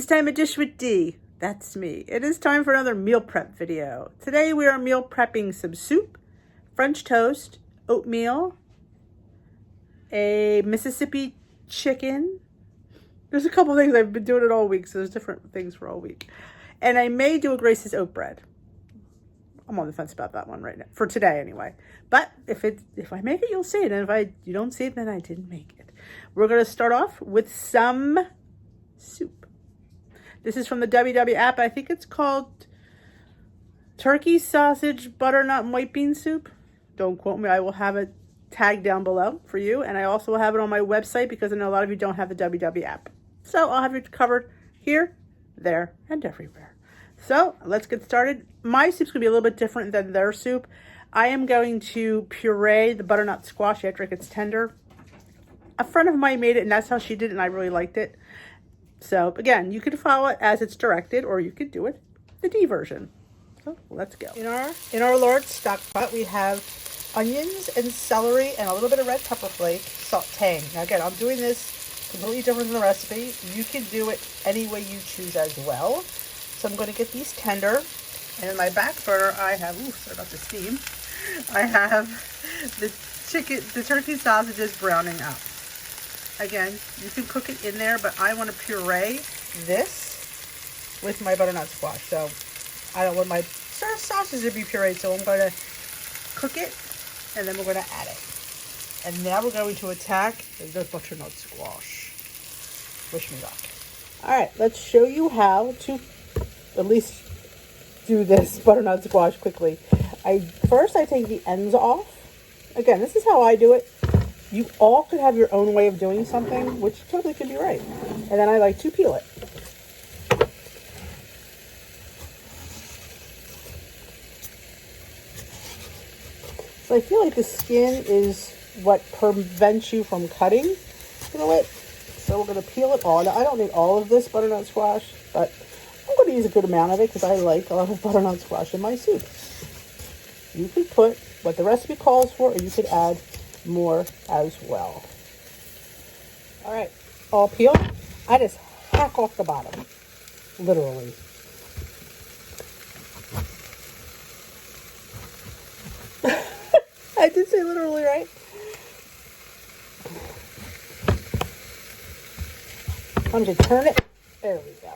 It's time to dish with D. That's me. It is time for another meal prep video. Today we are meal prepping some soup, French toast, oatmeal, a Mississippi chicken. There's a couple things. I've been doing it all week, so there's different things for all week. And I may do a Grace's oat bread. I'm on the fence about that one right now, for today anyway. But if I make it, you'll see it. And if you don't see it, then I didn't make it. We're going to start off with some soup. This is from the WW app. I think it's called turkey sausage butternut and white bean soup. Don't quote me. I will have it tagged down below for you. And I also have it on my website because I know a lot of you don't have the WW app. So I'll have it covered here, there, and everywhere. So let's get started. My soup's going to be a little bit different than their soup. I am going to puree the butternut squash after it gets tender. A friend of mine made it, and that's how she did it, and I really liked it. So again, you could follow it as it's directed, or you could do it the D version. So let's go. In our large stock pot, we have onions and celery and a little bit of red pepper flake sauteing. Now again, I'm doing this completely different than the recipe. You can do it any way you choose as well. So I'm going to get these tender. And in my back burner, I have, sorry about the steam. I have the turkey sausages browning up. Again, you can cook it in there, but I want to puree this with my butternut squash. So I don't want my sausages to be pureed, so I'm going to cook it, and then we're going to add it. And now we're going to attack the butternut squash. Wish me luck. All right, let's show you how to at least do this butternut squash quickly. First I take the ends off. Again, this is how I do it. You all could have your own way of doing something, which totally could be right. And then I like to peel it. So I feel like the skin is what prevents you from cutting through it. So we're going to peel it all. Now, I don't need all of this butternut squash, but I'm going to use a good amount of it because I like a lot of butternut squash in my soup. You could put what the recipe calls for, or you could add more as well. All right, all peeled. I just hack off the bottom, literally. I did say literally, right? I'm going to turn it. There we go.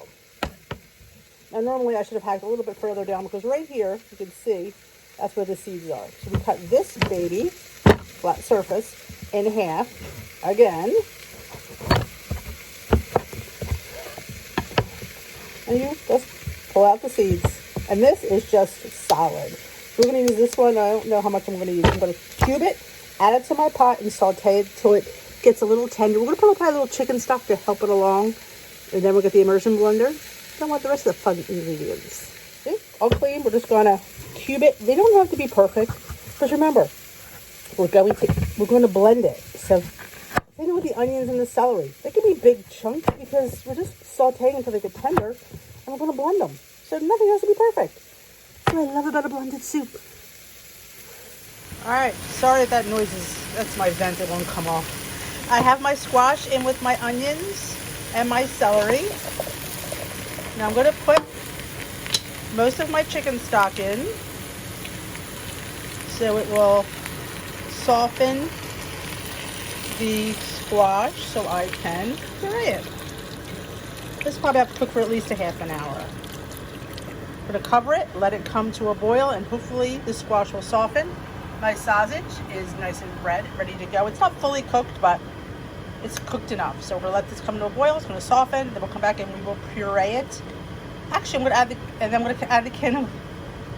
Now, normally I should have hacked a little bit further down because right here, you can see, that's where the seeds are. So we cut this baby, flat surface, in half. Again. And you just pull out the seeds. And this is just solid. We're going to use this one. I don't know how much I'm going to use. I'm going to cube it, add it to my pot, and saute it till it gets a little tender. We're going to put a little chicken stock to help it along. And then we'll get the immersion blender. Don't want the rest of the fun ingredients. See? All clean. We're just going to cube it. They don't have to be perfect. Because remember, we're going to blend it. So same with the onions and the celery. They can be big chunks because we're just sauteing until they get tender. And we're going to blend them. So nothing has to be perfect. That's what I love about a blended soup. All right. Sorry if that noise that's my vent. It won't come off. I have my squash in with my onions and my celery. Now I'm going to put most of my chicken stock in so it will soften the squash so I can puree it. This probably have to cook for at least a half an hour. I'm going to cover it, let it come to a boil, and hopefully the squash will soften. My sausage is nice and red, ready to go. It's not fully cooked, but it's cooked enough. So we're going to let this come to a boil. It's going to soften. Then we'll come back and we will puree it. Actually, I'm going to add the can of,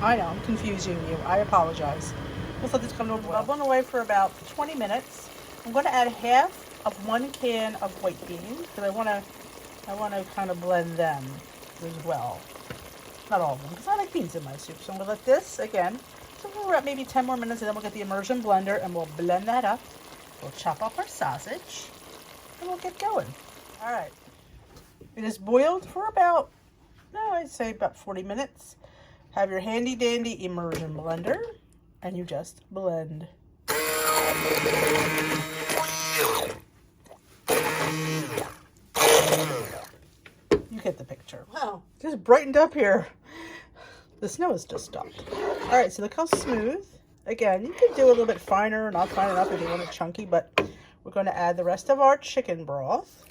I know, I'm confusing you. I apologize. Let's let this come to a boil. I'll run away for about 20 minutes. I'm going to add half of 1 can of white beans because I want to kind of blend them as well. Not all of them, because I like beans in my soup. So I'm going to let this, again, so we're at maybe 10 more minutes, and then we'll get the immersion blender, and we'll blend that up. We'll chop up our sausage, and we'll get going. All right. It is boiled for about, I'd say about 40 minutes. Have your handy-dandy immersion blender, and you just blend. look at the picture. Wow, just brightened up here. The snow has just stopped. All right, so look how smooth. Again, you could do a little bit finer, not fine enough if you want it chunky, but we're going to add the rest of our chicken broth.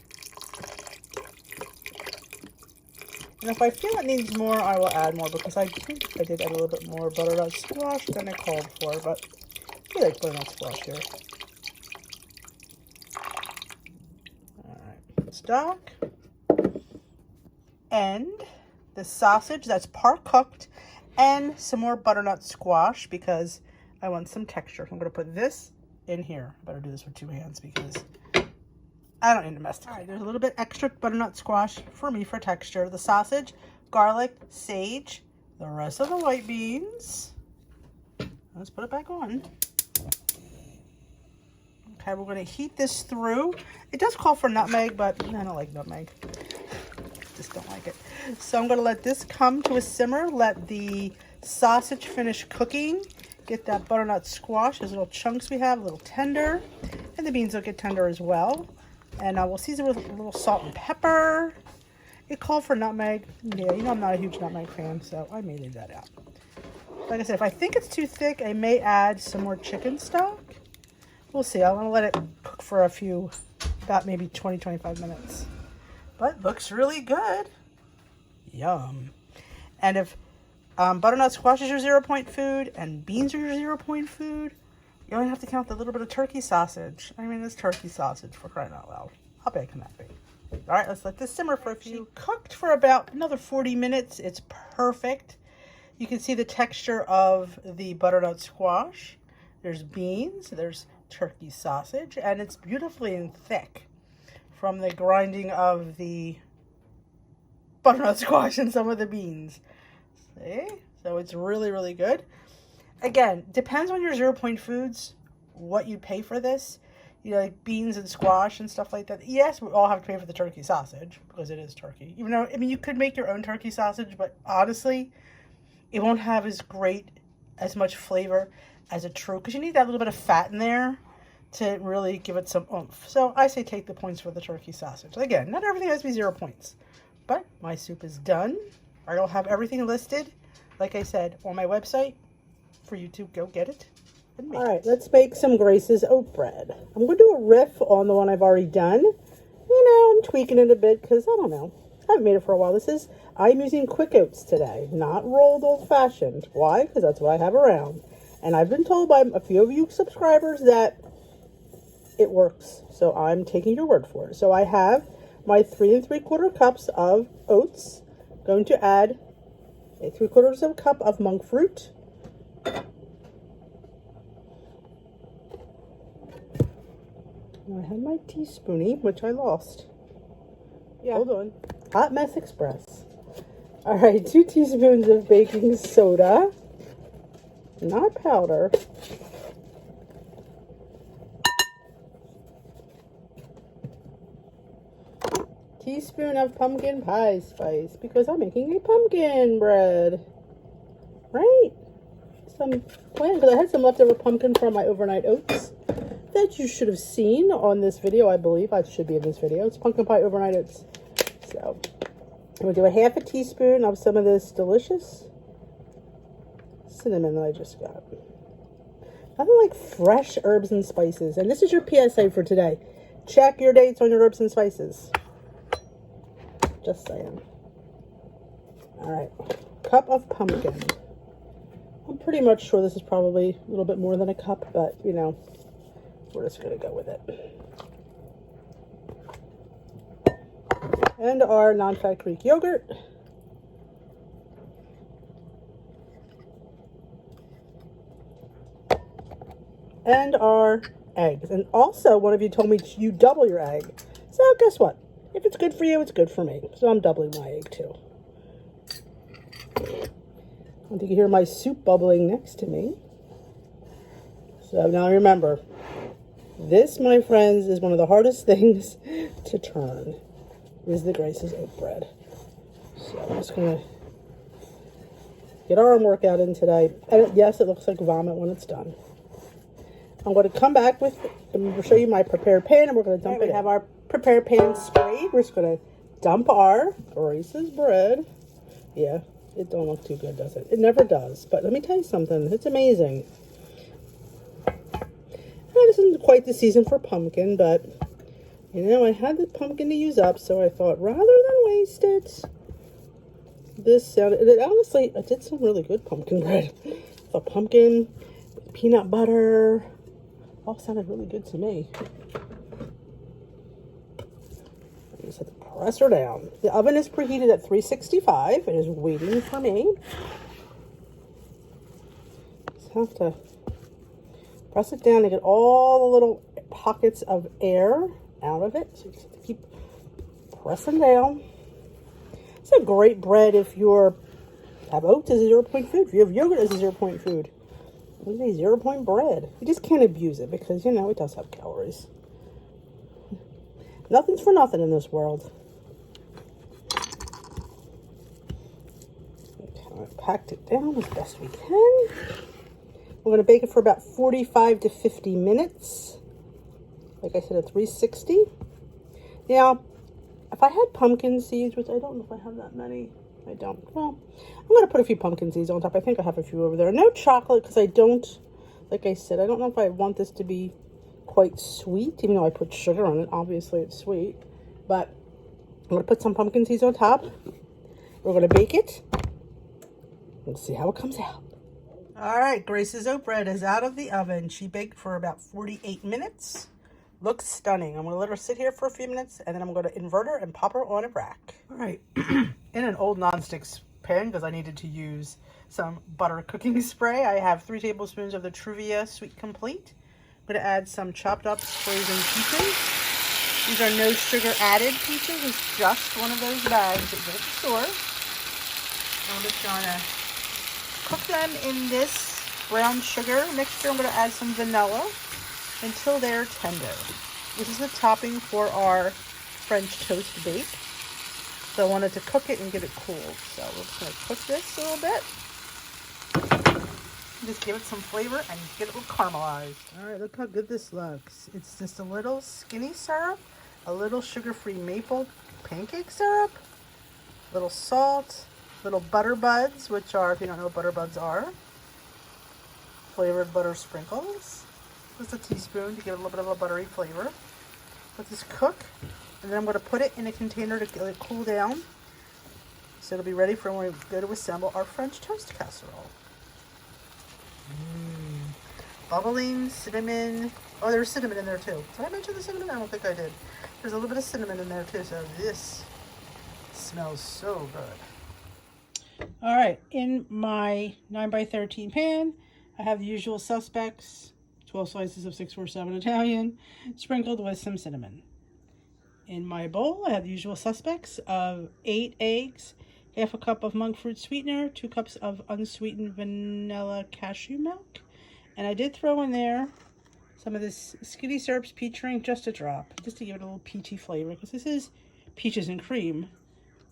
And if I feel it needs more, I will add more, because I think I did add a little bit more butternut squash than I called for, but I feel like butternut squash here. All right, stock. And the sausage that's part cooked, and some more butternut squash because I want some texture. I'm going to put this in here. I better do this with 2 hands because I don't need to mess. All right, there's a little bit extra butternut squash for me for texture. The sausage, garlic, sage, the rest of the white beans. Let's put it back on. Okay, we're going to heat this through. It does call for nutmeg, but I don't like nutmeg. Just don't like it. So I'm going to let this come to a simmer. Let the sausage finish cooking. Get that butternut squash, those little chunks we have, a little tender. And the beans will get tender as well. And we'll season with a little salt and pepper. It called for nutmeg. Yeah, you know I'm not a huge nutmeg fan, so I may leave that out. Like I said, if I think it's too thick, I may add some more chicken stock. We'll see. I want to let it cook for about maybe 20-25 minutes. But looks really good. Yum. And if butternut squash is your 0-point food and beans are your 0-point food, you only have to count the little bit of turkey sausage. I mean, it's turkey sausage, for crying out loud. How big can that be? All right, let's let this simmer for a few. Cooked for about another 40 minutes. It's perfect. You can see the texture of the butternut squash. There's beans, there's turkey sausage, and it's beautifully and thick from the grinding of the butternut squash and some of the beans. See? So it's really, really good. Again, depends on your 0-point foods, what you pay for this. You know, like beans and squash and stuff like that. Yes, we all have to pay for the turkey sausage because it is turkey. Even though, I mean, you could make your own turkey sausage, but honestly, it won't have as much flavor as a true, because you need that little bit of fat in there to really give it some oomph. So I say take the points for the turkey sausage. Again, not everything has to be 0 points, but my soup is done. I will have everything listed, like I said, on my website for you to go get it. All right, let's make some Grace's oat bread. I'm going to do a riff on the one I've already done. You know, I'm tweaking it a bit because, I don't know, I haven't made it for a while. I'm using quick oats today, not rolled old-fashioned. Why? Because that's what I have around. And I've been told by a few of you subscribers that it works. So I'm taking your word for it. So I have my 3 3/4 cups of oats. Going to add a 3/4 of a cup of monk fruit. I had my teaspoony, which I lost. Yeah. Hold on. Hot Mess Express. All right, 2 teaspoons of baking soda. Not powder. Teaspoon of pumpkin pie spice, because I'm making a pumpkin bread. Right? Some plans, because I had some leftover pumpkin from my overnight oats that you should have seen on this video. I believe I should be in this video. It's pumpkin pie overnight oats. So I'm going to do a 1/2 teaspoon of some of this delicious cinnamon that I just got. Nothing like fresh herbs and spices. And this is your PSA for today. Check your dates on your herbs and spices. Just saying. All right. Cup of pumpkin. I'm pretty much sure this is probably a little bit more than a cup, but, you know, we're just going to go with it. And our non-fat Greek yogurt. And our eggs. And also, one of you told me you double your egg. So guess what? If it's good for you, it's good for me. So I'm doubling my egg too. I think you can hear my soup bubbling next to me. So now remember, this, my friends, is one of the hardest things to turn, is the Grace's oat bread. So I'm just going to get our arm workout in today. And yes, it looks like vomit when it's done. I'm going to come back I'm going to show you my prepared pan, and we're going to dump it in. We have our prepared pan sprayed. We're just going to dump our Grace's bread. Yeah, it don't look too good, does it? It never does. But let me tell you something. It's amazing. Now, this isn't quite the season for pumpkin, but, you know, I had the pumpkin to use up, so I thought, rather than waste it, this sounded, it honestly, I did some really good pumpkin bread. The pumpkin, peanut butter, all sounded really good to me. I just have to press her down. The oven is preheated at 365. It is waiting for me. Just have to press it down to get all the little pockets of air out of it. So you just have to keep pressing down. It's a great bread if you have oats as a 0-point food. If you have yogurt as a 0-point food. It's a 0-point bread. You just can't abuse it because, you know, it does have calories. Nothing's for nothing in this world. Okay, I've packed it down as best we can. We're going to bake it for about 45 to 50 minutes. Like I said, at 360. Now, if I had pumpkin seeds, which I don't know if I have that many. I don't. Well, I'm going to put a few pumpkin seeds on top. I think I have a few over there. No chocolate because I don't, like I said, I don't know if I want this to be quite sweet, even though I put sugar on it. Obviously, it's sweet. But I'm going to put some pumpkin seeds on top. We're going to bake it. Let's see how it comes out. All right, Grace's oat bread is out of the oven. She baked for about 48 minutes. Looks stunning. I'm going to let her sit here for a few minutes, and then I'm going to invert her and pop her on a rack. All right, in an old nonstick pan, because I needed to use some butter cooking spray, I have 3 tablespoons of the Truvia Sweet Complete. I'm going to add some chopped up frozen peaches. These are no sugar added peaches. It's just one of those bags that you get at the store. I'm just going to cook them in this brown sugar mixture. I'm going to add some vanilla until they're tender. This is the topping for our French toast bake. So I wanted to cook it and get it cooled. So we're just going to cook this a little bit. Just give it some flavor and get it a little caramelized. All right, look how good this looks. It's just a little skinny syrup, a little sugar-free maple pancake syrup, a little salt, little butter buds, which are, if you don't know what butter buds are, flavored butter sprinkles. Just a teaspoon to give it a little bit of a buttery flavor. Let this cook, and then I'm going to put it in a container to let it cool down. So it'll be ready for when we go to assemble our French toast casserole. Bubbling cinnamon. Oh, there's cinnamon in there too. Did I mention the cinnamon? I don't think I did. There's a little bit of cinnamon in there too, so this smells so good. All right, in my 9x13 pan, I have the usual suspects. 12 slices of 647 Italian, sprinkled with some cinnamon. In my bowl, I have the usual suspects of 8 eggs, half a cup of monk fruit sweetener, 2 cups of unsweetened vanilla cashew milk, and I did throw in there some of this Skitty Syrup's peach drink, just a drop, just to give it a little peachy flavor, because this is peaches and cream.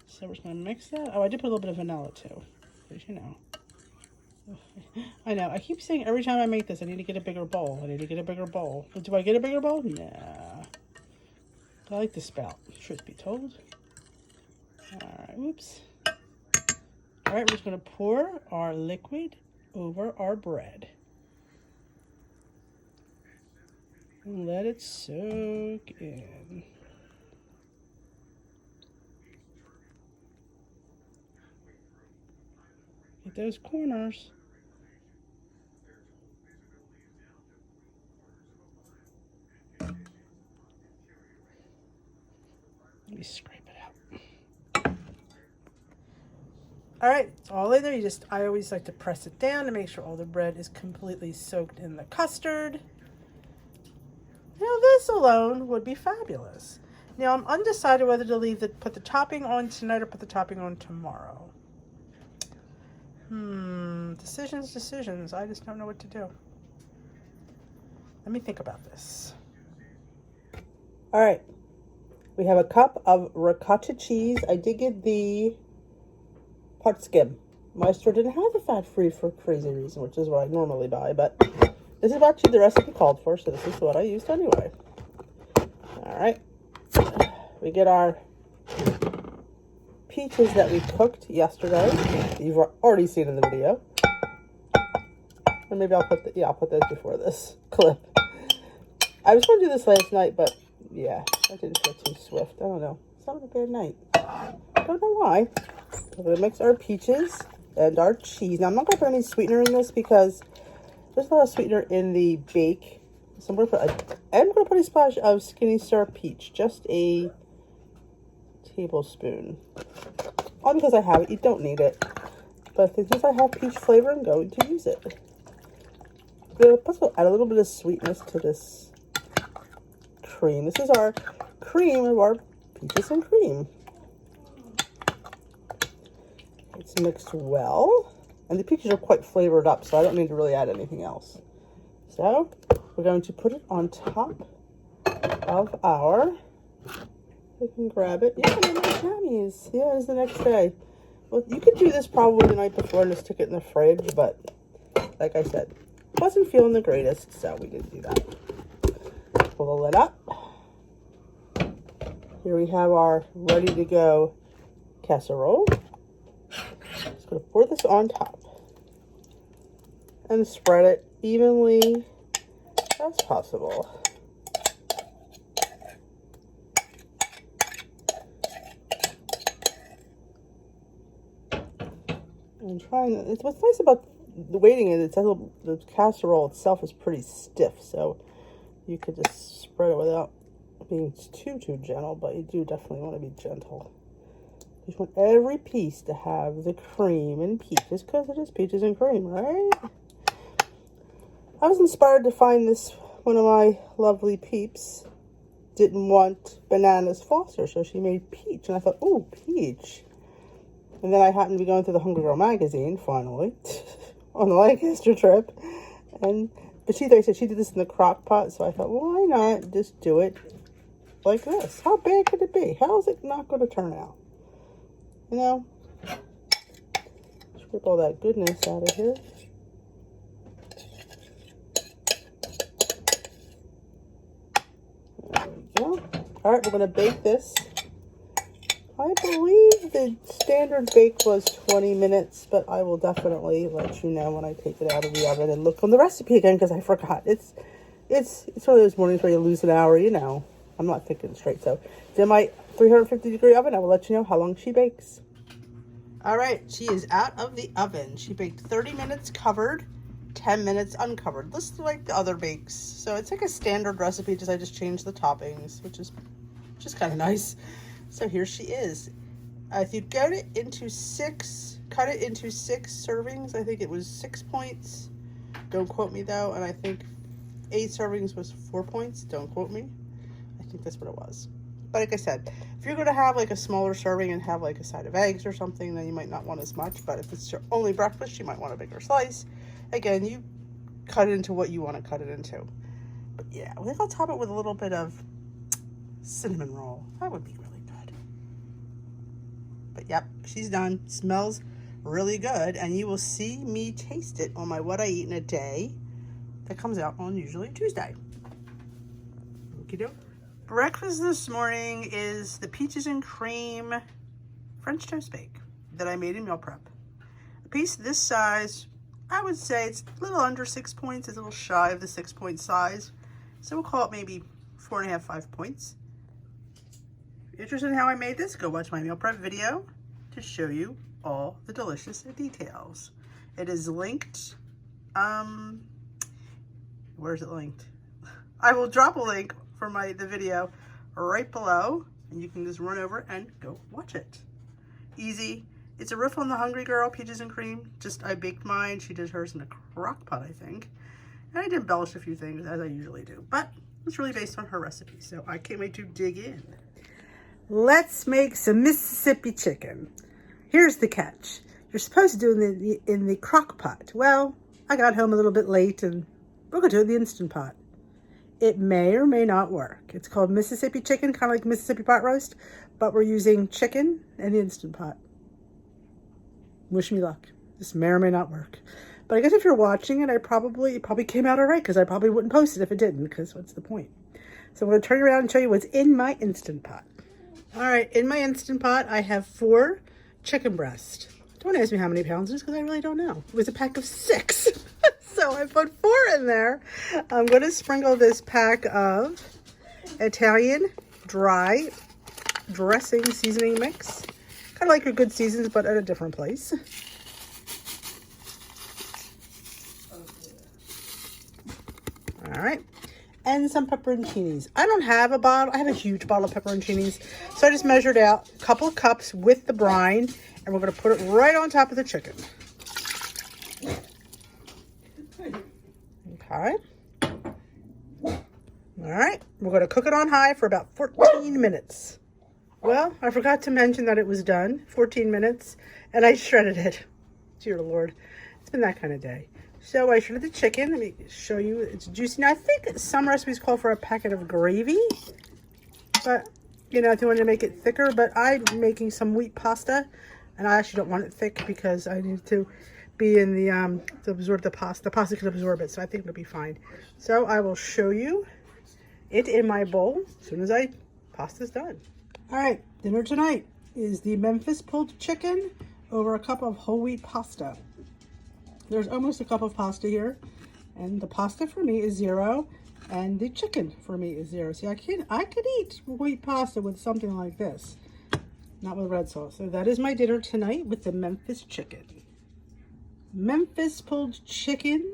So we're just going to mix that. Oh, I did put a little bit of vanilla too, because you know. I know, I keep saying every time I make this, I need to get a bigger bowl. I need to get a bigger bowl. But do I get a bigger bowl? Nah. I like the spout, truth be told. Alright, whoops. Alright, we're just going to pour our liquid over our bread. And let it soak in. Get those corners. Let me scrape it out. All right, it's all in there. I always like to press it down to make sure all the bread is completely soaked in the custard. Now this alone would be fabulous. Now I'm undecided whether to put the topping on tonight or put the topping on tomorrow. Decisions. I just don't know what to do. Let me think about this. All right. We have a cup of ricotta cheese. I did get the part skim. My store didn't have the fat-free for crazy reason, which is what I normally buy, but this is what the recipe called for, so this is what I used anyway. All right. We get our peaches that we cooked yesterday. You've already seen in the video. Or maybe I'll put I'll put those before this clip. I was going to do this last night, but yeah, I didn't feel too swift. I don't know. It's having a bad night. I don't know why. We're going to mix our peaches and our cheese. Now, I'm not going to put any sweetener in this because there's a lot of sweetener in the bake. So I'm going to put a splash of skinny syrup peach. Just a tablespoon. All because I have it. You don't need it. But since I have peach flavor, I'm going to use it. I'm going to add a little bit of sweetness to this cream. This is our cream of our peaches and cream. It's mixed well. And the peaches are quite flavored up, so I don't need to really add anything else. So, we're going to put it on top of our... I can grab it. Yeah, they're nice jammies. Yeah, it's the next day. Well, you could do this probably the night before and just stick it in the fridge, but like I said, wasn't feeling the greatest, so we didn't do that. Pull the lid up. Here we have our ready to go casserole. Just going to pour this on top and spread it evenly as possible. I'm trying. What's nice about the waiting is the casserole itself is pretty stiff, so you could just spread it without being too gentle, but you do definitely want to be gentle. You just want every piece to have the cream and peaches, because it is peaches and cream, right? I was inspired to find this. One of my lovely peeps didn't want bananas Foster, so she made peach, and I thought, oh, peach. And then I happened to be going through the Hungry Girl magazine, finally, on the Lancaster trip. But she said she did this in the crock pot, so I thought, well, why not just do it like this? How bad could it be? How is it not going to turn out? You know? Scrape all that goodness out of here. There we go. All right, we're going to bake this. I believe the standard bake was 20 minutes, but I will definitely let you know when I take it out of the oven and look on the recipe again, because I forgot. It's one of those mornings where you lose an hour, you know. I'm not thinking straight. So it's in my 350-degree oven. I will let you know how long she bakes. All right, she is out of the oven. She baked 30 minutes covered, 10 minutes uncovered. Just like the other bakes. So it's like a standard recipe, I just changed the toppings, which is kind of nice. So here she is. If you cut it into six servings, I think it was 6 points. Don't quote me though. And I think 8 servings was 4 points. Don't quote me. I think that's what it was. But like I said, if you're going to have like a smaller serving and have like a side of eggs or something, then you might not want as much. But if it's your only breakfast, you might want a bigger slice. Again, you cut it into what you want to cut it into. But yeah, I think I'll top it with a little bit of cinnamon roll. That would be really good. But yep, she's done. Smells really good. And you will see me taste it on my What I Eat in a Day that comes out on usually Tuesday. Okey-doke. Breakfast this morning is the peaches and cream French toast bake that I made in meal prep. A piece this size, I would say it's a little under 6 points. It's a little shy of the 6 point size. So we'll call it maybe 4.5, 5 points. If you're interested in how I made this, go watch my meal prep video to show you all the delicious details. It is linked. Where's it linked? I will drop a link for the video right below, and you can just run over and go watch it. Easy. It's a riff on the Hungry Girl peaches and cream. Just I baked mine. She did hers in a crock pot, I think. And I did embellish a few things as I usually do, but it's really based on her recipe. So I can't wait to dig in. Let's make some Mississippi chicken. Here's the catch. You're supposed to do it in the crock pot. Well, I got home a little bit late and we're going to do it in the Instant Pot. It may or may not work. It's called Mississippi chicken, kind of like Mississippi pot roast, but we're using chicken and the Instant Pot. Wish me luck. This may or may not work. But I guess if you're watching it, it probably came out all right, because I probably wouldn't post it if it didn't, because what's the point? So I'm going to turn around and show you what's in my Instant Pot. All right, in my Instant Pot, I have 4 chicken breast. Don't ask me how many pounds it is because I really don't know. It was a pack of 6. So I put 4 in there. I'm going to sprinkle this pack of Italian dry dressing seasoning mix. Kind of like your Good Seasons, but at a different place. All right. And some pepperoncinis. I don't have a bottle. I have a huge bottle of pepperoncinis. So I just measured out a couple of cups with the brine. And we're going to put it right on top of the chicken. Okay. All right. We're going to cook it on high for about 14 minutes. Well, I forgot to mention that it was done. 14 minutes. And I shredded it. Dear Lord. It's been that kind of day. So I shredded the chicken. Let me show you. It's juicy. Now, I think some recipes call for a packet of gravy. But, you know, if you want to make it thicker. But I'm making some wheat pasta. And I actually don't want it thick because I need to be in the, to absorb the pasta. The pasta can absorb it. So I think it'll be fine. So I will show you it in my bowl as soon as pasta's done. All right. Dinner tonight is the Memphis pulled chicken over a cup of whole wheat pasta. There's almost a cup of pasta here, and the pasta for me is 0, and the chicken for me is 0. See, I could eat wheat pasta with something like this, not with red sauce. So that is my dinner tonight with the Memphis chicken. Memphis pulled chicken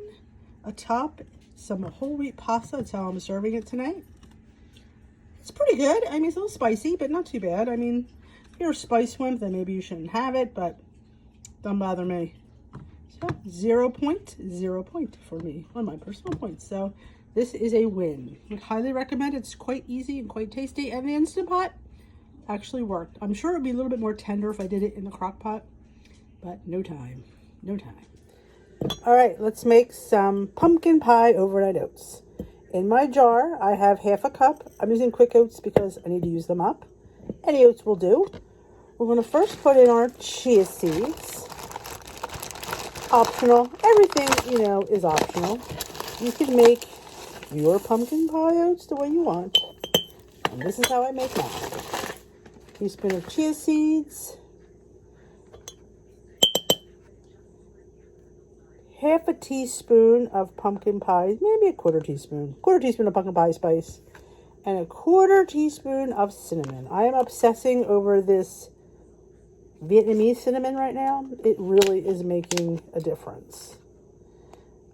atop some whole wheat pasta. That's how I'm serving it tonight. It's pretty good. I mean, it's a little spicy, but not too bad. I mean, if you're a spice wimp, then maybe you shouldn't have it, but don't bother me. 0 point for me on my personal points. So this is a win. I would highly recommend it. It's quite easy and quite tasty, and the Instant Pot actually worked. I'm sure it would be a little bit more tender if I did it in the crock pot, but no time. All right, let's make some pumpkin pie overnight oats. In my jar, I have half a cup. I'm using quick oats because I need to use them up. Any oats will do. We're going to first put in our chia seeds. Optional. Everything, you know, is optional. You can make your pumpkin pie oats the way you want. And this is how I make mine. Teaspoon of chia seeds. Half a teaspoon of pumpkin pie, maybe a quarter teaspoon of pumpkin pie spice, and a quarter teaspoon of cinnamon. I am obsessing over this Vietnamese cinnamon right now. It really is making a difference.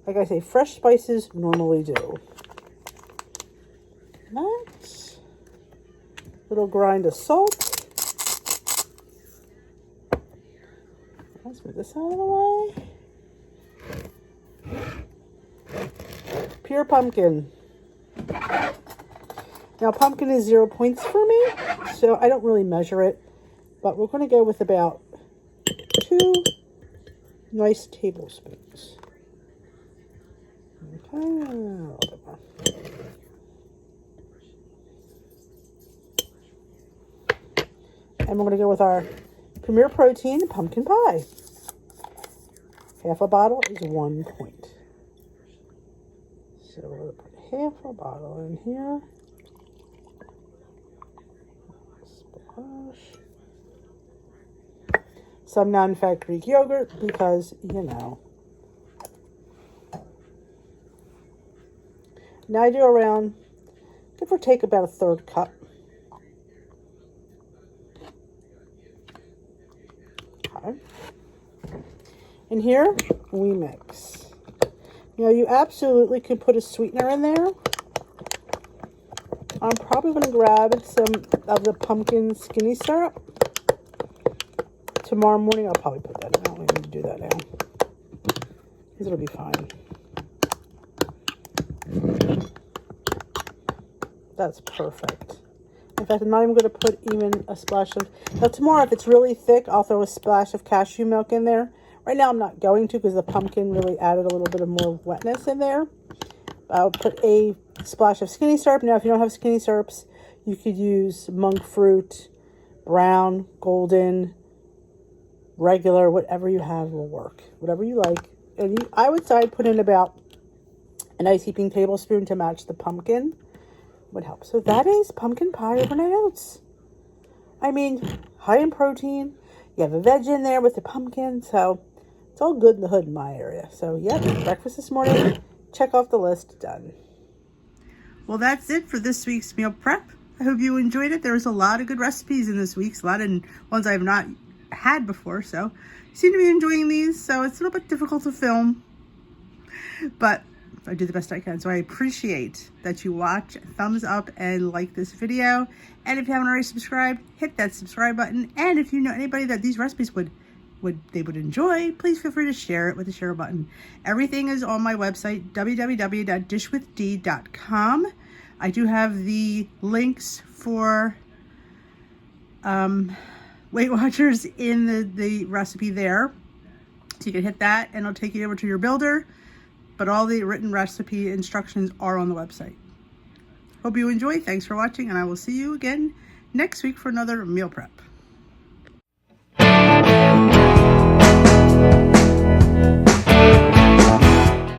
Like I say, fresh spices normally do. That little grind of salt. Let's move this out of the way. Pure pumpkin. Now, pumpkin is 0 points for me, so I don't really measure it. But we're going to go with about 2 nice tablespoons. Okay, a little bit more. And we're going to go with our Premier Protein pumpkin pie. Half a bottle is 1 point. So we're going to put half a bottle in here. Splash. Some non-fat Greek yogurt because, you know. Now I do around, give or take, about a 1/3 cup. Okay. And here we mix. Now you absolutely could put a sweetener in there. I'm probably going to grab some of the pumpkin skinny syrup. Tomorrow morning, I'll probably put that in. I don't need to do that now, because it'll be fine. That's perfect. In fact, I'm not even going to put even a splash of... Now, tomorrow, if it's really thick, I'll throw a splash of cashew milk in there. Right now, I'm not going to because the pumpkin really added a little bit of more wetness in there. I'll put a splash of skinny syrup. Now, if you don't have skinny syrups, you could use monk fruit, brown, golden, regular, whatever you have will work. Whatever you like. And I would say I'd put in about a nice heaping tablespoon to match the pumpkin. Would help. So that is pumpkin pie overnight oats. I mean, high in protein. You have a veg in there with the pumpkin, so it's all good in the hood in my area. So, yep, breakfast this morning, check off the list, done. Well, that's it for this week's meal prep. I hope you enjoyed it. There was a lot of good recipes in this week's, a lot of ones I have not had before, so I seem to be enjoying these. So it's a little bit difficult to film, but I do the best I can. So I appreciate that you watch, thumbs up, and like this video. And if you haven't already subscribed, hit that subscribe button. And if you know anybody that these recipes would enjoy, please feel free to share it with the share button. Everything is on my website, www.dishwithd.com. I do have the links for Weight Watchers in the recipe there. So you can hit that and it'll take you over to your builder. But all the written recipe instructions are on the website. Hope you enjoy. Thanks for watching, and I will see you again next week for another meal prep.